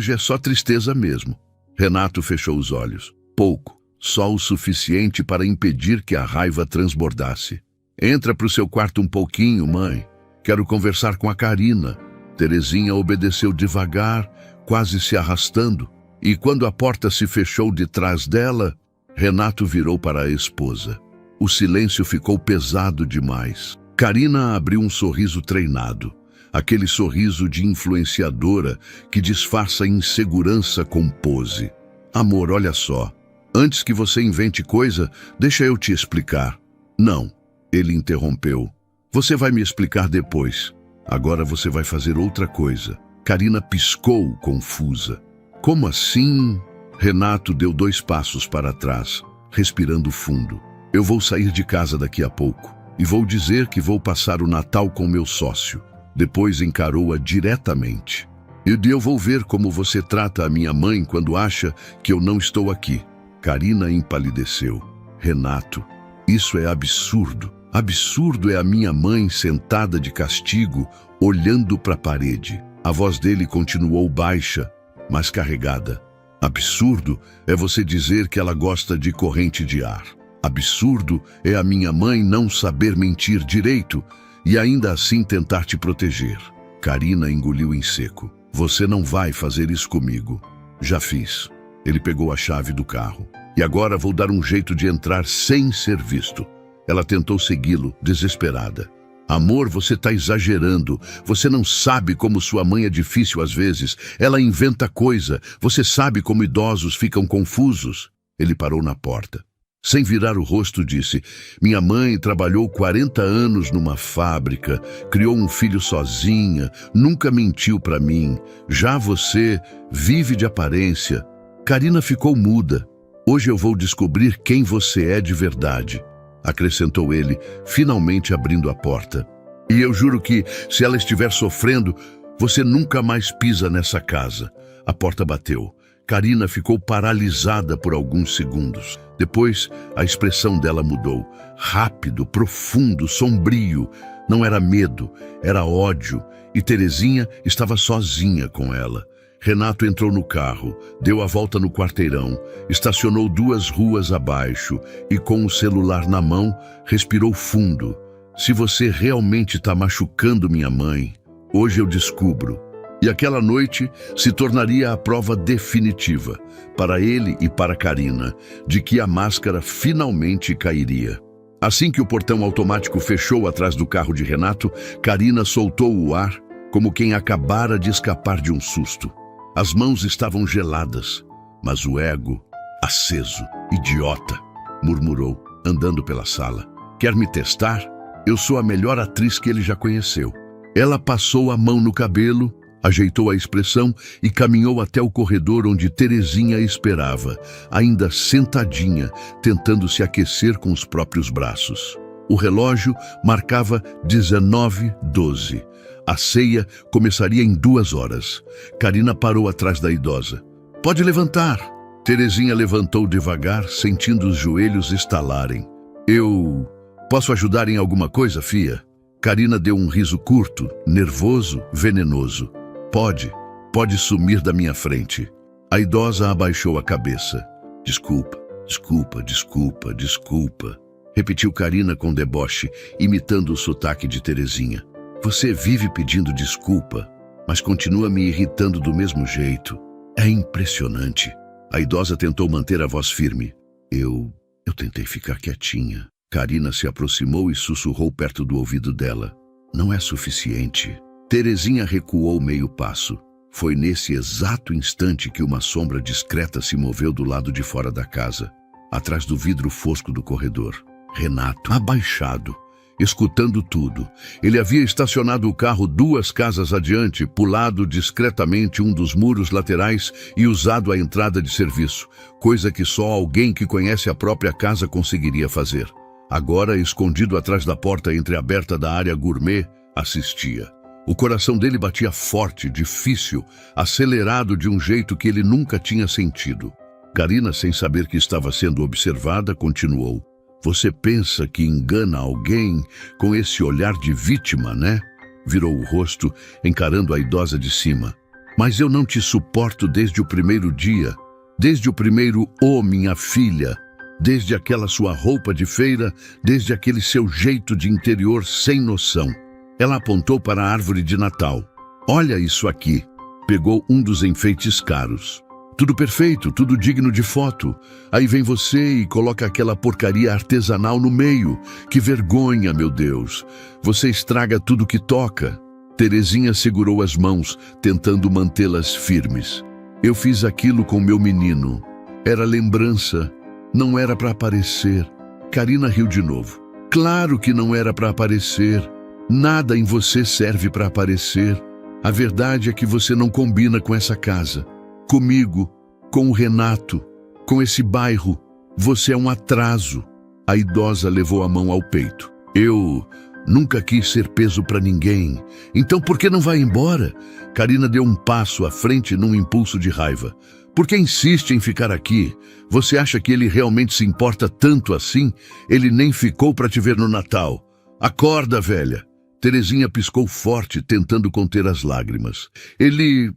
é só tristeza mesmo. Renato fechou os olhos. Pouco, só o suficiente para impedir que a raiva transbordasse. Entra para o seu quarto um pouquinho, mãe. Quero conversar com a Karina. Terezinha obedeceu devagar, quase se arrastando. E quando a porta se fechou de trás dela, Renato virou para a esposa. O silêncio ficou pesado demais. Karina abriu um sorriso treinado. Aquele sorriso de influenciadora que disfarça insegurança com pose. Amor, olha só. Antes que você invente coisa, deixa eu te explicar. Não, ele interrompeu. Você vai me explicar depois. Agora você vai fazer outra coisa. Karina piscou, confusa. Como assim? Renato deu 2 passos para trás, respirando fundo. Eu vou sair de casa daqui a pouco e vou dizer que vou passar o Natal com meu sócio. Depois encarou-a diretamente. E eu vou ver como você trata a minha mãe quando acha que eu não estou aqui. Karina empalideceu. Renato, isso é absurdo. Absurdo é a minha mãe sentada de castigo, olhando para a parede. A voz dele continuou baixa, mas carregada. Absurdo é você dizer que ela gosta de corrente de ar. Absurdo é a minha mãe não saber mentir direito e ainda assim tentar te proteger. Karina engoliu em seco. Você não vai fazer isso comigo. Já fiz. Ele pegou a chave do carro. E agora vou dar um jeito de entrar sem ser visto. Ela tentou segui-lo, desesperada. Amor, você está exagerando. Você não sabe como sua mãe é difícil às vezes. Ela inventa coisa. Você sabe como idosos ficam confusos. Ele parou na porta. Sem virar o rosto, disse: minha mãe trabalhou 40 anos numa fábrica, criou um filho sozinha, nunca mentiu para mim. Já você vive de aparência. Karina ficou muda. Hoje eu vou descobrir quem você é de verdade, acrescentou ele, finalmente abrindo a porta. E eu juro que, se ela estiver sofrendo, você nunca mais pisa nessa casa. A porta bateu. Karina ficou paralisada por alguns segundos. Depois, a expressão dela mudou. Rápido, profundo, sombrio. Não era medo, era ódio. E Terezinha estava sozinha com ela. Renato entrou no carro, deu a volta no quarteirão, estacionou 2 ruas abaixo e, com o celular na mão, respirou fundo. Se você realmente está machucando minha mãe, hoje eu descubro. E aquela noite se tornaria a prova definitiva, para ele e para Karina, de que a máscara finalmente cairia. Assim que o portão automático fechou atrás do carro de Renato, Karina soltou o ar, como quem acabara de escapar de um susto. As mãos estavam geladas, mas o ego, aceso. Idiota, murmurou, andando pela sala. Quer me testar? Eu sou a melhor atriz que ele já conheceu. Ela passou a mão no cabelo, ajeitou a expressão e caminhou até o corredor onde Terezinha esperava, ainda sentadinha, tentando se aquecer com os próprios braços. O relógio marcava 19h12. A ceia começaria em 2 horas. Karina parou atrás da idosa. Pode levantar. Terezinha levantou devagar, sentindo os joelhos estalarem. Eu posso ajudar em alguma coisa, fia? Karina deu um riso curto, nervoso, venenoso. Pode sumir da minha frente. A idosa abaixou a cabeça. Desculpa, desculpa, desculpa, desculpa, repetiu Karina com deboche, imitando o sotaque de Terezinha. Você vive pedindo desculpa, mas continua me irritando do mesmo jeito. É impressionante. A idosa tentou manter a voz firme. Eu tentei ficar quietinha. Karina se aproximou e sussurrou perto do ouvido dela. Não é suficiente. Terezinha recuou meio passo. Foi nesse exato instante que uma sombra discreta se moveu do lado de fora da casa, atrás do vidro fosco do corredor. Renato, abaixado, escutando tudo. Ele havia estacionado o carro 2 casas adiante, pulado discretamente um dos muros laterais e usado a entrada de serviço, coisa que só alguém que conhece a própria casa conseguiria fazer. Agora, escondido atrás da porta entreaberta da área gourmet, assistia. O coração dele batia forte, difícil, acelerado de um jeito que ele nunca tinha sentido. Karina, sem saber que estava sendo observada, continuou. Você pensa que engana alguém com esse olhar de vítima, né? Virou o rosto, encarando a idosa de cima. Mas eu não te suporto desde o primeiro dia, desde o primeiro minha filha, desde aquela sua roupa de feira, desde aquele seu jeito de interior sem noção. Ela apontou para a árvore de Natal. Olha isso aqui. Pegou um dos enfeites caros. Tudo perfeito, tudo digno de foto. Aí vem você e coloca aquela porcaria artesanal no meio. Que vergonha, meu Deus. Você estraga tudo que toca. Terezinha segurou as mãos, tentando mantê-las firmes. Eu fiz aquilo com meu menino. Era lembrança. Não era para aparecer. Karina riu de novo. Claro que não era para aparecer. Nada em você serve para aparecer. A verdade é que você não combina com essa casa. Comigo, com o Renato, com esse bairro. Você é um atraso. A idosa levou a mão ao peito. Eu nunca quis ser peso para ninguém. Então por que não vai embora? Karina deu um passo à frente num impulso de raiva. Por que insiste em ficar aqui? Você acha que ele realmente se importa tanto assim? Ele nem ficou para te ver no Natal. Acorda, velha. Terezinha piscou forte, tentando conter as lágrimas. Ele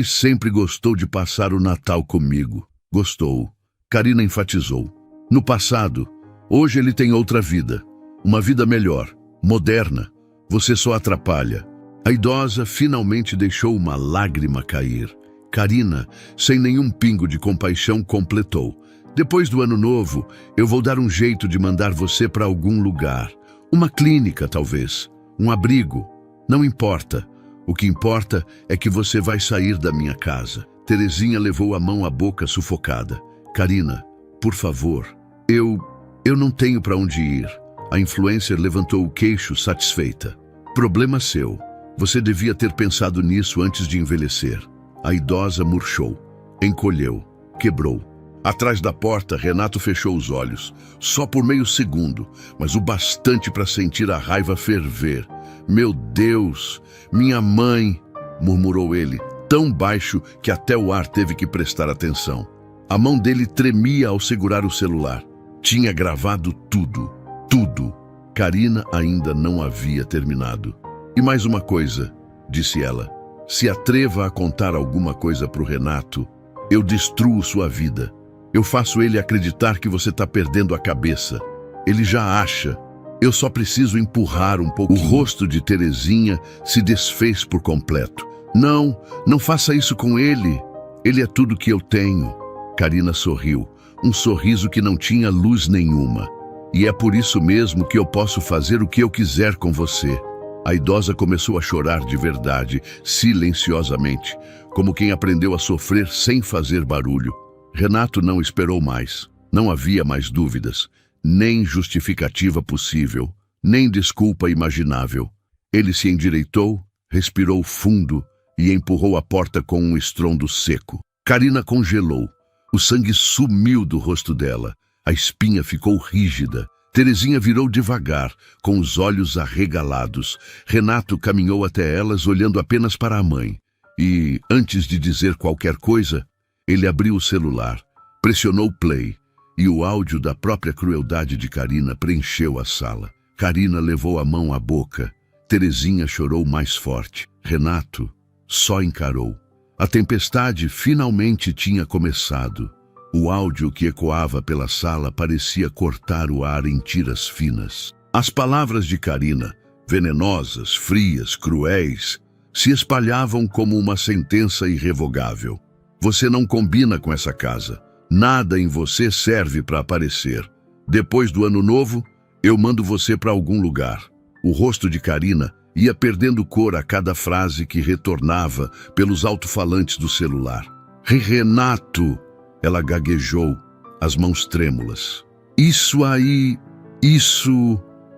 sempre gostou de passar o Natal comigo. Gostou. Karina enfatizou. No passado. Hoje ele tem outra vida. Uma vida melhor, moderna. Você só atrapalha. A idosa finalmente deixou uma lágrima cair. Karina, sem nenhum pingo de compaixão, completou. Depois do ano novo, eu vou dar um jeito de mandar você para algum lugar. Uma clínica, talvez. Um abrigo. Não importa. O que importa é que você vai sair da minha casa. Terezinha levou a mão à boca sufocada. Karina, por favor, eu não tenho para onde ir. A influencer levantou o queixo, satisfeita. Problema seu. Você devia ter pensado nisso antes de envelhecer. A idosa murchou, encolheu, quebrou. Atrás da porta, Renato fechou os olhos, só por meio segundo, mas o bastante para sentir a raiva ferver. Meu Deus, minha mãe, murmurou ele, tão baixo que até o ar teve que prestar atenção. A mão dele tremia ao segurar o celular. Tinha gravado tudo, tudo. Karina ainda não havia terminado. E mais uma coisa, disse ela. Se atreva a contar alguma coisa para o Renato, eu destruo sua vida. Eu faço ele acreditar que você está perdendo a cabeça. Ele já acha. Eu só preciso empurrar um pouco. O rosto de Terezinha se desfez por completo. Não faça isso com ele. Ele é tudo que eu tenho. Karina sorriu, um sorriso que não tinha luz nenhuma. E é por isso mesmo que eu posso fazer o que eu quiser com você. A idosa começou a chorar de verdade, silenciosamente, como quem aprendeu a sofrer sem fazer barulho. Renato não esperou mais. Não havia mais dúvidas, nem justificativa possível, nem desculpa imaginável. Ele se endireitou, respirou fundo e empurrou a porta com um estrondo seco. Karina congelou. O sangue sumiu do rosto dela. A espinha ficou rígida. Terezinha virou devagar, com os olhos arregalados. Renato caminhou até elas, olhando apenas para a mãe. E, antes de dizer qualquer coisa, ele abriu o celular, pressionou play, e o áudio da própria crueldade de Karina preencheu a sala. Karina levou a mão à boca. Terezinha chorou mais forte. Renato só encarou. A tempestade finalmente tinha começado. O áudio que ecoava pela sala parecia cortar o ar em tiras finas. As palavras de Karina, venenosas, frias, cruéis, se espalhavam como uma sentença irrevogável. Você não combina com essa casa. Nada em você serve para aparecer. Depois do ano novo, eu mando você para algum lugar. O rosto de Karina ia perdendo cor a cada frase que retornava pelos alto-falantes do celular. Renato! Ela gaguejou, as mãos trêmulas. Isso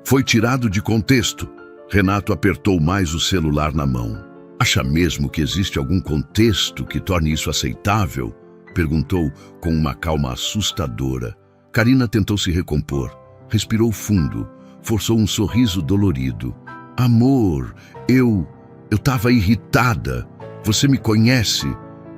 foi tirado de contexto. Renato apertou mais o celular na mão. Acha mesmo que existe algum contexto que torne isso aceitável? Perguntou com uma calma assustadora. Karina tentou se recompor, respirou fundo, forçou um sorriso dolorido. Amor, eu estava irritada. Você me conhece?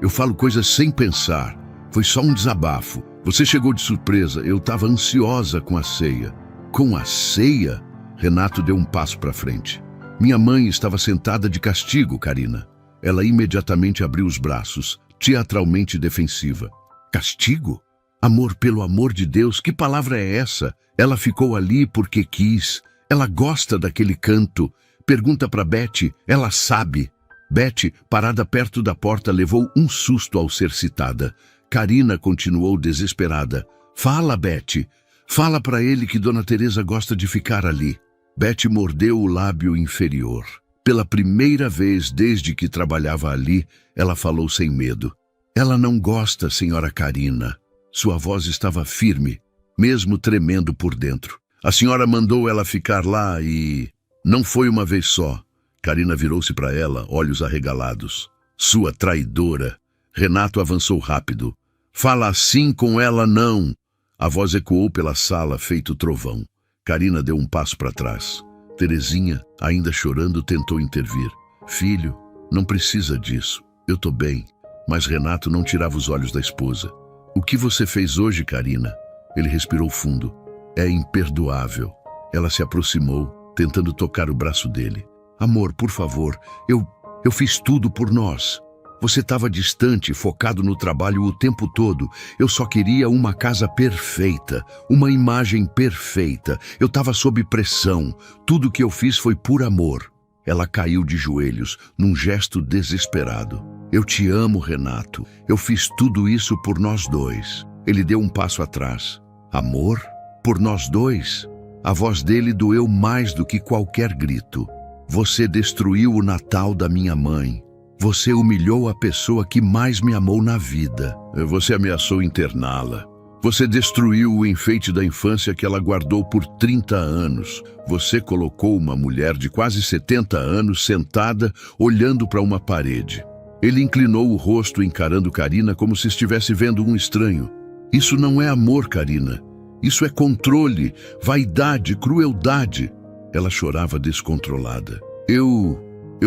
Eu falo coisas sem pensar. Foi só um desabafo. Você chegou de surpresa. Eu estava ansiosa com a ceia. Com a ceia? Renato deu um passo para frente. Minha mãe estava sentada de castigo, Karina. Ela imediatamente abriu os braços, teatralmente defensiva. Castigo? Amor, pelo amor de Deus, que palavra é essa? Ela ficou ali porque quis. Ela gosta daquele canto. Pergunta para Betty, ela sabe. Betty, parada perto da porta, levou um susto ao ser citada. Karina continuou desesperada. Fala, Betty. Fala para ele que Dona Teresa gosta de ficar ali. Betty mordeu o lábio inferior. Pela primeira vez desde que trabalhava ali, ela falou sem medo. Ela não gosta, senhora Karina. Sua voz estava firme, mesmo tremendo por dentro. A senhora mandou ela ficar lá e... Não foi uma vez só. Karina virou-se para ela, olhos arregalados. Sua traidora. Renato avançou rápido. Fala assim com ela, não. A voz ecoou pela sala, feito trovão. Karina deu um passo para trás. Terezinha, ainda chorando, tentou intervir. Filho, não precisa disso. Eu tô bem. Mas Renato não tirava os olhos da esposa. O que você fez hoje, Karina? Ele respirou fundo. É imperdoável. Ela se aproximou, tentando tocar o braço dele. Amor, por favor, eu fiz tudo por nós. Você estava distante, focado no trabalho o tempo todo. Eu só queria uma casa perfeita, uma imagem perfeita. Eu estava sob pressão. Tudo que eu fiz foi por amor. Ela caiu de joelhos, num gesto desesperado. Eu te amo, Renato. Eu fiz tudo isso por nós dois. Ele deu um passo atrás. Amor? Por nós dois? A voz dele doeu mais do que qualquer grito. Você destruiu o Natal da minha mãe. Você humilhou a pessoa que mais me amou na vida. Você ameaçou interná-la. Você destruiu o enfeite da infância que ela guardou por 30 anos. Você colocou uma mulher de quase 70 anos sentada, olhando para uma parede. Ele inclinou o rosto encarando Karina como se estivesse vendo um estranho. Isso não é amor, Karina. Isso é controle, vaidade, crueldade. Ela chorava descontrolada. Eu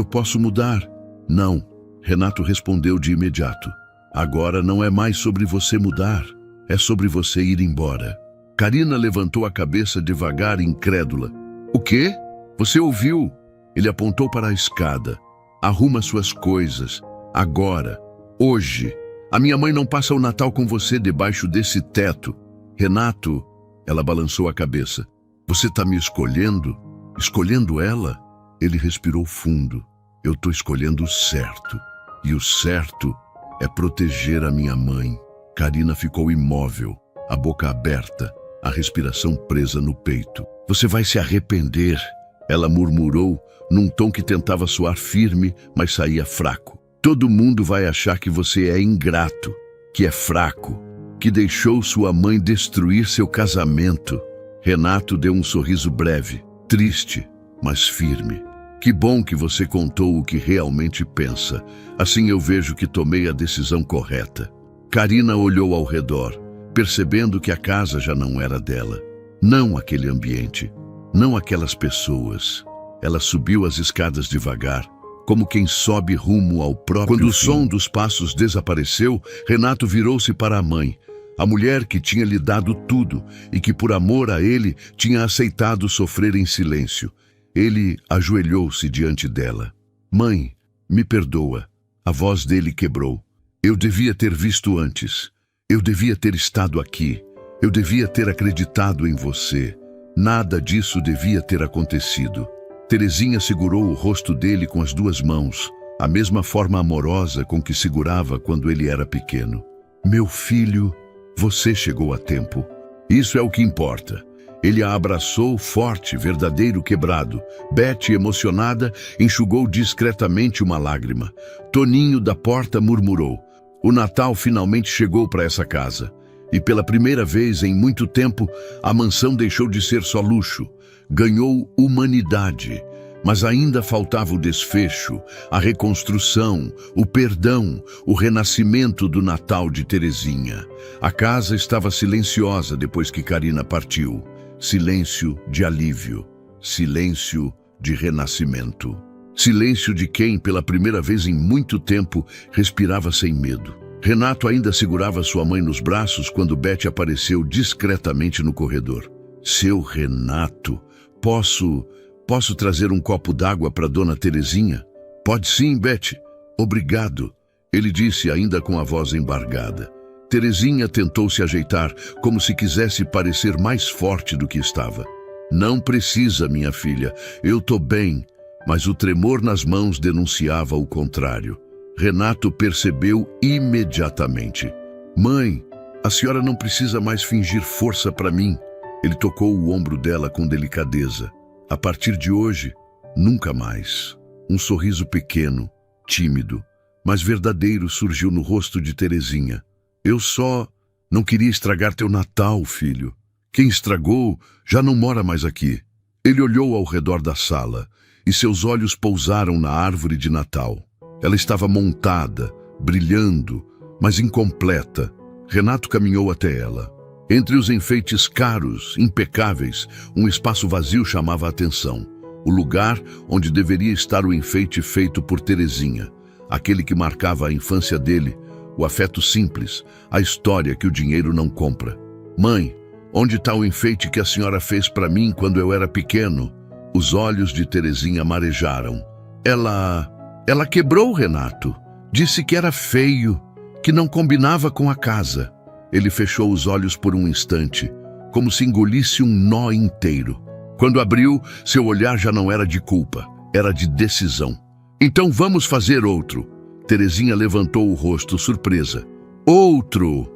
posso mudar? Não. Renato respondeu de imediato. Agora não é mais sobre você mudar. É sobre você ir embora. Karina levantou a cabeça devagar, incrédula. O quê? Você ouviu? Ele apontou para a escada. Arruma suas coisas. Agora. Hoje. A minha mãe não passa o Natal com você debaixo desse teto. Renato, ela balançou a cabeça. Você está me escolhendo? Escolhendo ela? Ele respirou fundo. Eu estou escolhendo o certo. E o certo é proteger a minha mãe. Karina ficou imóvel, a boca aberta, a respiração presa no peito. Você vai se arrepender, ela murmurou, num tom que tentava soar firme, mas saía fraco. Todo mundo vai achar que você é ingrato, que é fraco, que deixou sua mãe destruir seu casamento. Renato deu um sorriso breve, triste, mas firme. Que bom que você contou o que realmente pensa. Assim eu vejo que tomei a decisão correta. Karina olhou ao redor, percebendo que a casa já não era dela. Não aquele ambiente, não aquelas pessoas. Ela subiu as escadas devagar, como quem sobe rumo ao próprio Quando o som dos passos desapareceu, Renato virou-se para a mãe, a mulher que tinha lhe dado tudo e que por amor a ele tinha aceitado sofrer em silêncio. Ele ajoelhou-se diante dela. Mãe, me perdoa. A voz dele quebrou. Eu devia ter visto antes. Eu devia ter estado aqui. Eu devia ter acreditado em você. Nada disso devia ter acontecido. Terezinha segurou o rosto dele com as duas mãos, a mesma forma amorosa com que segurava quando ele era pequeno. Meu filho, você chegou a tempo. Isso é o que importa. Ele a abraçou forte, verdadeiro, quebrado. Beth, emocionada, enxugou discretamente uma lágrima. Toninho da porta murmurou. O Natal finalmente chegou para essa casa. E pela primeira vez em muito tempo, a mansão deixou de ser só luxo. Ganhou humanidade. Mas ainda faltava o desfecho, a reconstrução, o perdão, o renascimento do Natal de Terezinha. A casa estava silenciosa depois que Karina partiu. Silêncio de alívio. Silêncio de renascimento. Silêncio de quem, pela primeira vez em muito tempo, respirava sem medo. Renato ainda segurava sua mãe nos braços quando Beth apareceu discretamente no corredor. Seu Renato, posso trazer um copo d'água para Dona Terezinha? Pode sim, Beth. Obrigado, ele disse ainda com a voz embargada. Terezinha tentou se ajeitar, como se quisesse parecer mais forte do que estava. Não precisa, minha filha, eu tô bem. Mas o tremor nas mãos denunciava o contrário. Renato percebeu imediatamente. Mãe, a senhora não precisa mais fingir força para mim. Ele tocou o ombro dela com delicadeza. A partir de hoje, nunca mais. Um sorriso pequeno, tímido, mas verdadeiro surgiu no rosto de Terezinha. Eu só não queria estragar teu Natal, filho. Quem estragou já não mora mais aqui. Ele olhou ao redor da sala e seus olhos pousaram na árvore de Natal. Ela estava montada, brilhando, mas incompleta. Renato caminhou até ela. Entre os enfeites caros, impecáveis, um espaço vazio chamava a atenção. O lugar onde deveria estar o enfeite feito por Terezinha, aquele que marcava a infância dele, o afeto simples, a história que o dinheiro não compra. Mãe, onde está o enfeite que a senhora fez para mim quando eu era pequeno? Os olhos de Terezinha marejaram. Ela quebrou, Renato. Disse que era feio, que não combinava com a casa. Ele fechou os olhos por um instante, como se engolisse um nó inteiro. Quando abriu, seu olhar já não era de culpa, era de decisão. Então vamos fazer outro. Terezinha levantou o rosto, surpresa. Outro!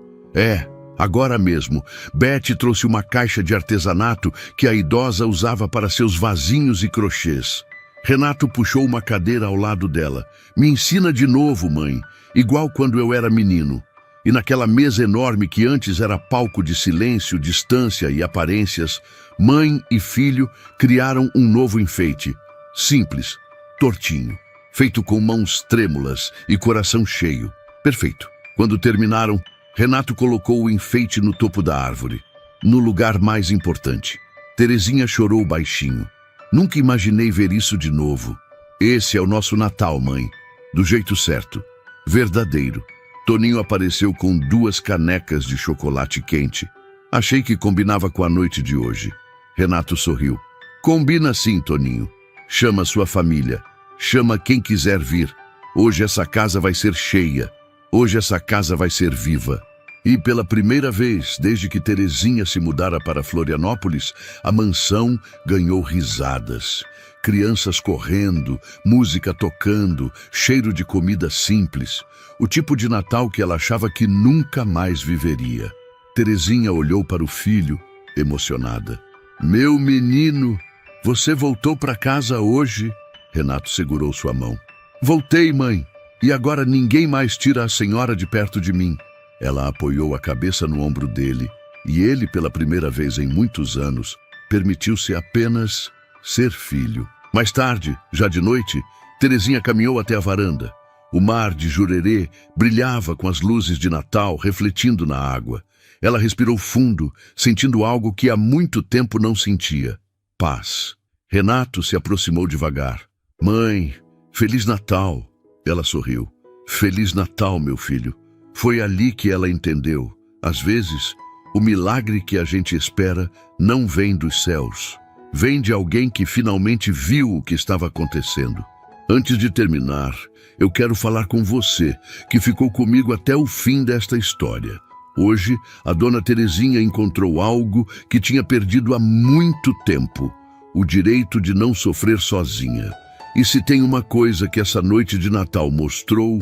Agora mesmo. Beth trouxe uma caixa de artesanato que a idosa usava para seus vasinhos e crochês. Renato puxou uma cadeira ao lado dela. Me ensina de novo, mãe, igual quando eu era menino. E naquela mesa enorme que antes era palco de silêncio, distância e aparências, mãe e filho criaram um novo enfeite. Simples, tortinho, feito com mãos trêmulas e coração cheio. Perfeito. Quando terminaram, Renato colocou o enfeite no topo da árvore, no lugar mais importante. Terezinha chorou baixinho. Nunca imaginei ver isso de novo. Esse é o nosso Natal, mãe. Do jeito certo. Verdadeiro. Toninho apareceu com 2 canecas de chocolate quente. Achei que combinava com a noite de hoje. Renato sorriu. Combina sim, Toninho. Chama sua família. Chama quem quiser vir. Hoje essa casa vai ser cheia. Hoje essa casa vai ser viva. E pela primeira vez, desde que Terezinha se mudara para Florianópolis, a mansão ganhou risadas. Crianças correndo, música tocando, cheiro de comida simples. O tipo de Natal que ela achava que nunca mais viveria. Terezinha olhou para o filho, emocionada. Meu menino, você voltou para casa hoje? Renato segurou sua mão. Voltei, mãe. E agora ninguém mais tira a senhora de perto de mim. Ela apoiou a cabeça no ombro dele, e ele, pela primeira vez em muitos anos, permitiu-se apenas ser filho. Mais tarde, já de noite, Terezinha caminhou até a varanda. O mar de Jurerê brilhava com as luzes de Natal refletindo na água. Ela respirou fundo, sentindo algo que há muito tempo não sentia. Paz. Renato se aproximou devagar. Mãe, Feliz Natal. Ela sorriu. Feliz Natal, meu filho. Foi ali que ela entendeu. Às vezes, o milagre que a gente espera não vem dos céus. Vem de alguém que finalmente viu o que estava acontecendo. Antes de terminar, eu quero falar com você, que ficou comigo até o fim desta história. Hoje, a dona Terezinha encontrou algo que tinha perdido há muito tempo: o direito de não sofrer sozinha. E se tem uma coisa que essa noite de Natal mostrou,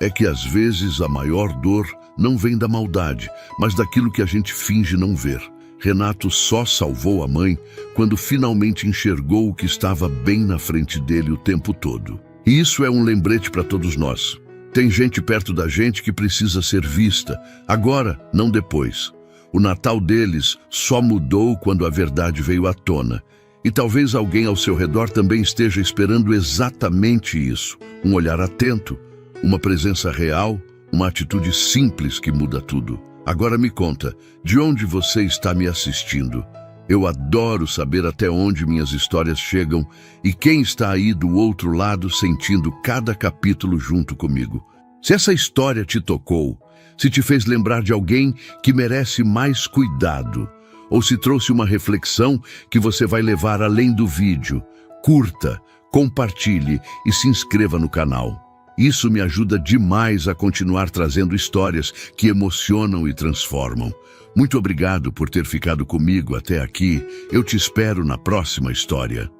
é que às vezes a maior dor não vem da maldade, mas daquilo que a gente finge não ver. Renato só salvou a mãe quando finalmente enxergou o que estava bem na frente dele o tempo todo. E isso é um lembrete para todos nós. Tem gente perto da gente que precisa ser vista, agora, não depois. O Natal deles só mudou quando a verdade veio à tona. E talvez alguém ao seu redor também esteja esperando exatamente isso. Um olhar atento, uma presença real, uma atitude simples que muda tudo. Agora me conta, de onde você está me assistindo? Eu adoro saber até onde minhas histórias chegam e quem está aí do outro lado sentindo cada capítulo junto comigo. Se essa história te tocou, se te fez lembrar de alguém que merece mais cuidado, ou se trouxe uma reflexão que você vai levar além do vídeo, curta, compartilhe e se inscreva no canal. Isso me ajuda demais a continuar trazendo histórias que emocionam e transformam. Muito obrigado por ter ficado comigo até aqui. Eu te espero na próxima história.